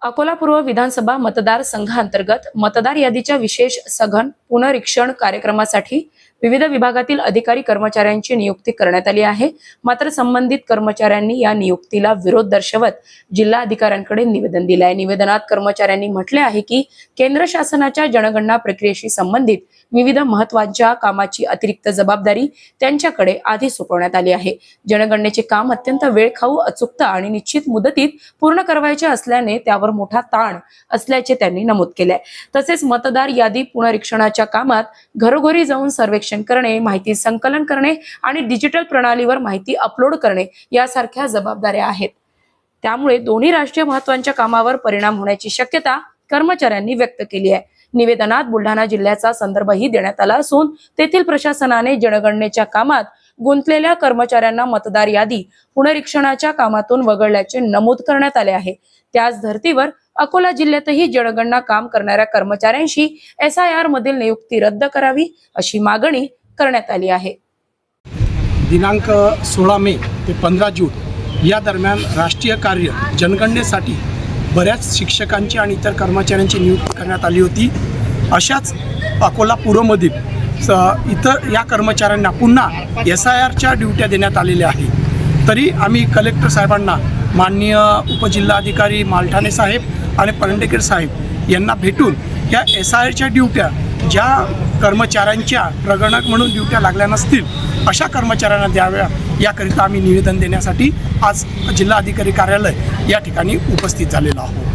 अकोला पूर्व विधानसभा मतदारसंघांतर्गत मतदार यादीच्या विशेष सघन पुनरीक्षण कार्यक्रमासाठी विविध विभागातील अधिकारी कर्मचाऱ्यांची नियुक्ती करण्यात आली आहे। मात्र संबंधित कर्मचाऱ्यांनी या नियुक्तीला विरोध दर्शवत जिल्हा अधिकाऱ्यांकडे निवेदन दिले आहे। निवेदनात कर्मचाऱ्यांनी म्हटले आहे की केंद्र शासनाच्या जनगणना प्रक्रियेशी संबंधित विविध महत्त्वाच्या कामाची अतिरिक्त जबाबदारी त्यांच्याकडे आधी सोपवण्यात आली आहे। जनगणनेचे काम अत्यंत वेळखाऊ, अचूकता आणि निश्चित मुदतीत पूर्ण करायचे असल्याने त्यावर मोठा ताण असल्याचे त्यांनी नमूद केले। तसेच मतदार यादी पुनरीक्षणाच्या कामात घरोघरी जाऊन सर्वेक्षण करणे, माहिती संकलन करणे आणि डिजिटल प्रणालीवर माहिती अपलोड करणे यासारख्या जबाबदाऱ्या आहेत। त्यामुळे दोन्ही राष्ट्रीय महत्त्वाच्या कामावर परिणाम होण्याची शक्यता कर्मचाऱ्यांनी व्यक्त केली आहे। निवेदनात बुलढाणा जिल्ह्याचा संदर्भही देण्यात आला असून तेथील प्रशासनाने जनगणनेच्या कामात गुंतलेल्या कर्मचाऱ्यांना मतदार यादी पुनरीक्षणाच्या कामातून वगळल्याचे नमूद करण्यात आले आहे। त्याच धर्तीवर अकोला जिल्ह्यातही जनगणना काम करणाऱ्या कर्मचाऱ्यांशी SIR मधील नियुक्ती रद्द करावी अशी मागणी करण्यात आली आहे। दिनांक 16 मे ते 15 जून या दरम्यान राष्ट्रीय कार्य जनगणनेसाठी बऱ्याच शिक्षकांची आणि इतर कर्मचाऱ्यांची नियुक्ती करण्यात आली होती। अशाच अकोला पूर्वमधील इतर या कर्मचाऱ्यांना पुन्हा SIRच्या ड्युट्या देण्यात आलेल्या आहे। तरी आम्ही कलेक्टर साहेबांना, माननीय उपजिल्हाधिकारी मालठाणे साहेब आणि परंडेकर साहेब यांना भेटून या SIRच्या ड्युट्या ज्या कर्मचाऱ्यांच्या प्रगणक म्हणून ड्युट्या लागल्या नसतील अशा कर्मचाऱ्यांना द्याव्या याकरिता आम्ही निवेदन देण्यासाठी आज जिल्हाधिकारी कार्यालय या ठिकाणी उपस्थित झालेलो आहोत।